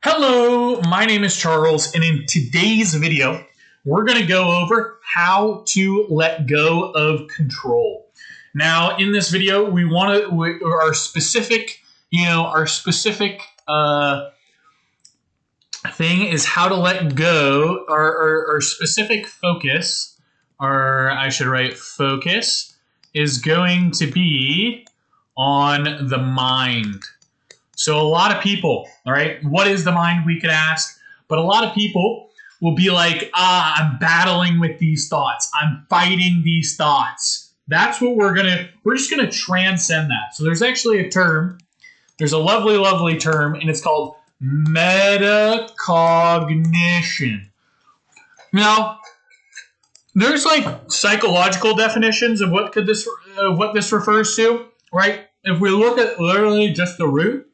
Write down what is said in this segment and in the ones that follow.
Hello, my name is Charles, and in today's video, we're going to go over how to let go of control. Now, in this video, our specific thing is how to let go. Our specific focus, focus, is going to be on the mind. So a lot of people, all right, what is the mind, we could ask, but a lot of people will be like, I'm battling with these thoughts. I'm fighting these thoughts. That's what we're just going to transcend that. So there's actually a term, there's a lovely, lovely term, and it's called metacognition. Now, there's like psychological definitions of what this refers to, right? If we look at literally just the root,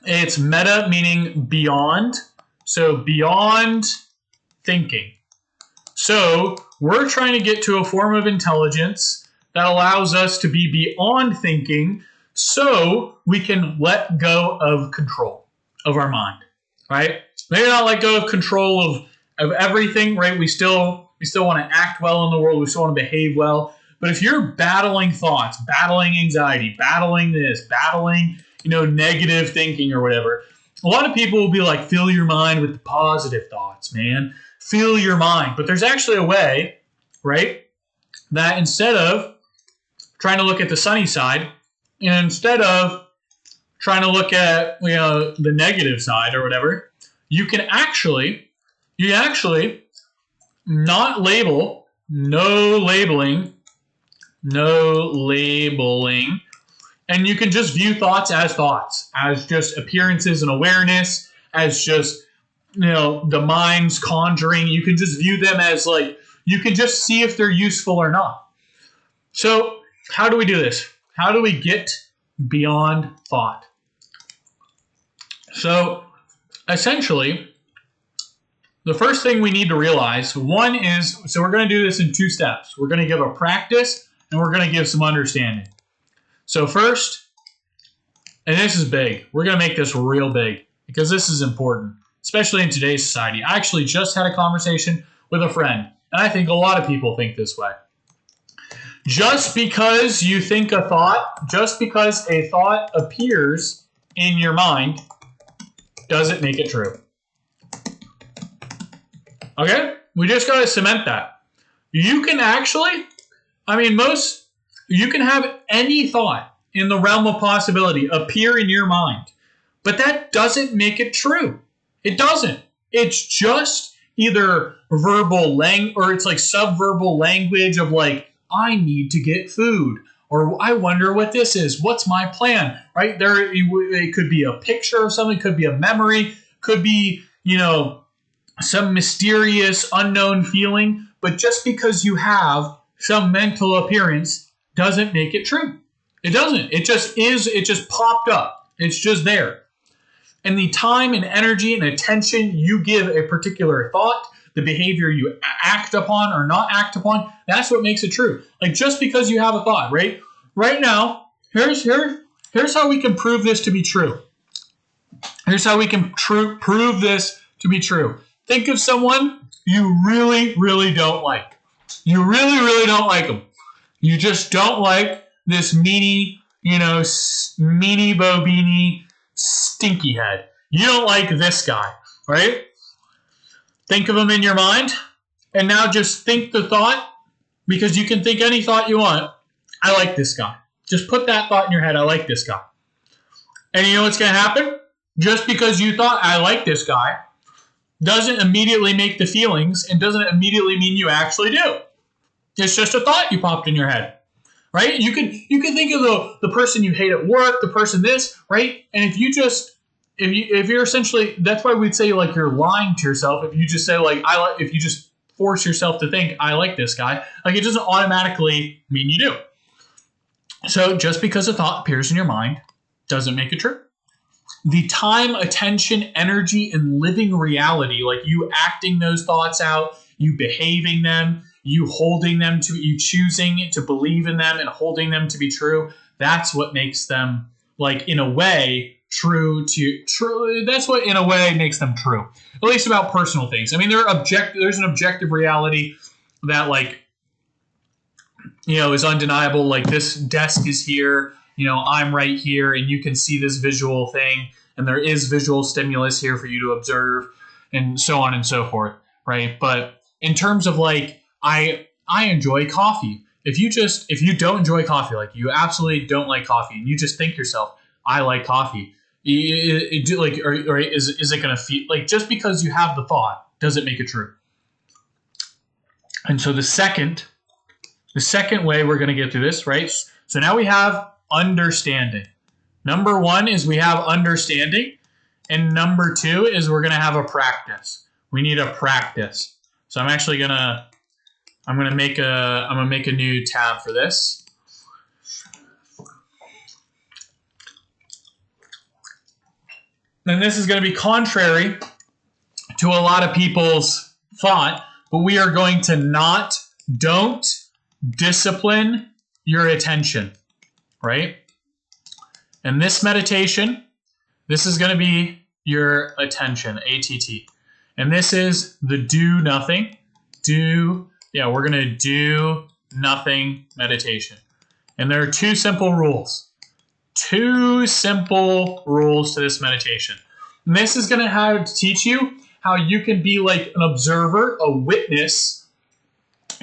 it's meta, meaning beyond. So beyond thinking. So we're trying to get to a form of intelligence that allows us to be beyond thinking so we can let go of control of our mind, right? Maybe not let go of control of everything, right? We still want to act well in the world. We still want to behave well. But if you're battling thoughts, battling anxiety, battling this, battling negative thinking or whatever. A lot of people will be like, fill your mind with the positive thoughts, man. Fill your mind. But there's actually a way, right, that instead of trying to look at the sunny side, and instead of trying to look at the negative side or whatever, you can actually not label, no labeling, and you can just view thoughts, as just appearances and awareness, as just, the mind's conjuring. You can just view them as you can just see if they're useful or not. So how do we do this? How do we get beyond thought? So essentially, the first thing we need to realize, one is, so we're going to do this in two steps. We're going to give a practice and we're going to give some understanding. So first, and this is big, we're going to make this real big because this is important, especially in today's society. I actually just had a conversation with a friend, and I think a lot of people think this way. Just because you think a thought, just because a thought appears in your mind, doesn't make it true. Okay? We just got to cement that. You can actually, you can have any thought in the realm of possibility appear in your mind, but that doesn't make it true. It doesn't. It's just either verbal or it's like subverbal language of I need to get food, or I wonder what this is. What's my plan? Right there, it could be a picture of something, could be a memory, could be some mysterious unknown feeling. But just because you have some mental appearance doesn't make it true. It doesn't. It just is. It just popped up. It's just there. And the time and energy and attention you give a particular thought, the behavior you act upon or not act upon, that's what makes it true. Just because you have a thought, right? Right now, here's how we can prove this to be true. Here's how we can prove this to be true. Think of someone you really, really don't like. You really, really don't like them. You just don't like this meanie bobini, stinky head. You don't like this guy, right? Think of him in your mind, and now just think the thought, because you can think any thought you want. I like this guy. Just put that thought in your head. I like this guy. And you know what's going to happen? Just because you thought I like this guy doesn't immediately make the feelings and doesn't immediately mean you actually do. It's just a thought you popped in your head, right? You can think of the person you hate at work, the person this, right? And if you're essentially, that's why we'd say you're lying to yourself. If you just say if you just force yourself to think I like this guy, it doesn't automatically mean you do. So just because a thought appears in your mind doesn't make it true. The time, attention, energy, and living reality, you acting those thoughts out, you behaving them, you holding them to, you choosing to believe in them and holding them to be true, that's what makes them, in a way, true to true. That's what, in a way, makes them true. At least about personal things. I mean, there's an objective reality that, like, is undeniable. Like, this desk is here. I'm right here, and you can see this visual thing, and there is visual stimulus here for you to observe, and so on and so forth, right? But in terms of, like, I enjoy coffee. If you don't enjoy coffee, like, you absolutely don't like coffee, and you just think yourself, I like coffee, is it going to feel like, just because you have the thought, does it make it true? And so the second way we're going to get through this, right? So now we have understanding. Number one is we have understanding, and number two is we're going to have a practice. We need a practice. So I'm actually going to make a new tab for this. And this is going to be contrary to a lot of people's thought, but we are going to don't discipline your attention, right? And this meditation, this is going to be your attention, ATT. And this is the do nothing. We're going to do nothing meditation. And there are two simple rules. Two simple rules to this meditation. And this is going to teach you how you can be like an observer, a witness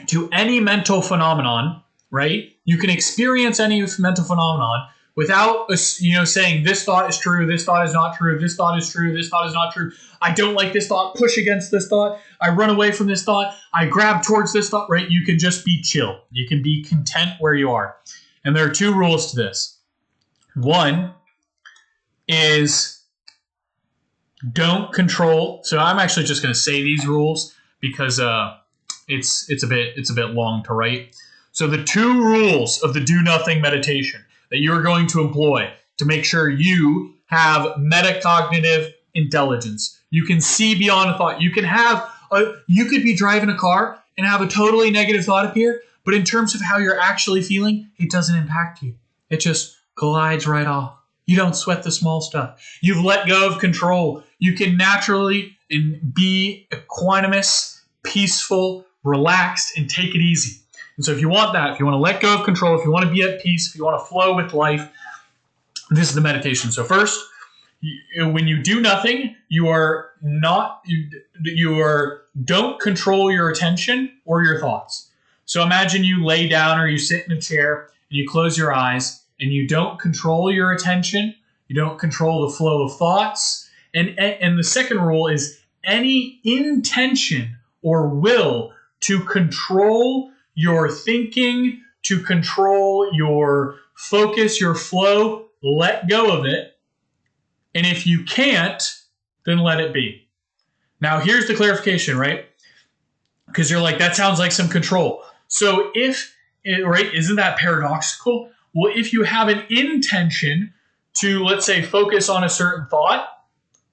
to any mental phenomenon, right? You can experience any mental phenomenon without, saying this thought is true, this thought is not true, this thought is true, this thought is not true. I don't like this thought, push against this thought, I run away from this thought, I grab towards this thought, right? You can just be chill. You can be content where you are. And there are two rules to this. One is don't control. So I'm actually just going to say these rules because it's a bit long to write. So the two rules of the do nothing meditation that you are going to employ to make sure you have metacognitive intelligence. You can see beyond a thought. You could be driving a car and have a totally negative thought appear, but in terms of how you're actually feeling, it doesn't impact you. It just glides right off. You don't sweat the small stuff. You've let go of control. You can naturally be equanimous, peaceful, relaxed, and take it easy. And so if you want that, if you want to let go of control, if you want to be at peace, if you want to flow with life, this is the meditation. So first, when you do nothing, don't control your attention or your thoughts. So imagine you lay down or you sit in a chair and you close your eyes and you don't control your attention. You don't control the flow of thoughts. And the second rule is any intention or will to control your thinking, to control your focus, your flow, let go of it. And if you can't, then let it be. Now, here's the clarification, right? Because you're like, that sounds like some control. So isn't that paradoxical? Well, if you have an intention to, let's say, focus on a certain thought,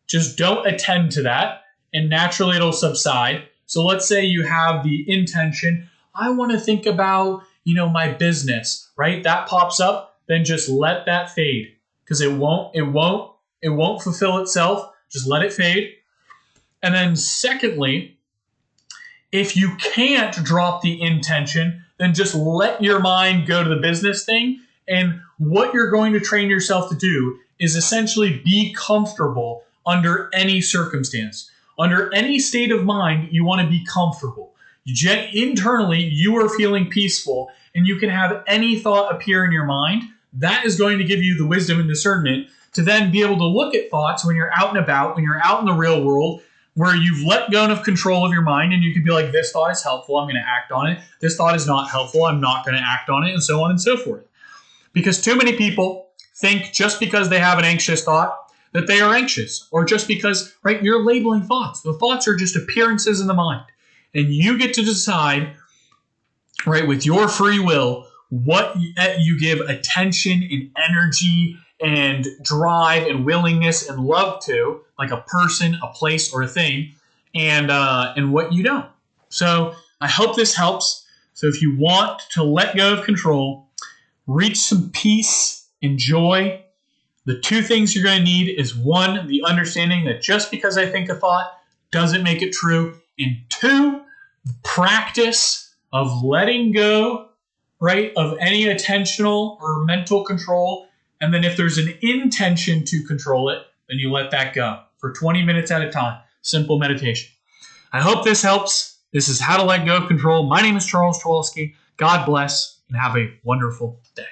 just don't attend to that, and naturally it'll subside. So let's say you have the intention, I want to think about, my business, right? That pops up, then just let that fade because it won't fulfill itself. Just let it fade. And then secondly, if you can't drop the intention, then just let your mind go to the business thing. And what you're going to train yourself to do is essentially be comfortable under any circumstance. Under any state of mind, you want to be comfortable. Internally, you are feeling peaceful, and you can have any thought appear in your mind. That is going to give you the wisdom and discernment to then be able to look at thoughts when you're out and about, when you're out in the real world, where you've let go of control of your mind, and you can be like, this thought is helpful, I'm going to act on it. This thought is not helpful, I'm not going to act on it, and so on and so forth. Because too many people think just because they have an anxious thought that they are anxious, or just because, right, you're labeling thoughts. The thoughts are just appearances in the mind. And you get to decide, right, with your free will, what you give attention and energy and drive and willingness and love to, like a person, a place, or a thing, and what you don't. So I hope this helps. So if you want to let go of control, reach some peace and joy, The two things you're going to need is one, the understanding that just because I think a thought doesn't make it true. And two, practice of letting go, right, of any attentional or mental control. And then if there's an intention to control it, then you let that go for 20 minutes at a time. Simple meditation. I hope this helps. This is How to Let Go of Control. My name is Charles Chwolsky. God bless and have a wonderful day.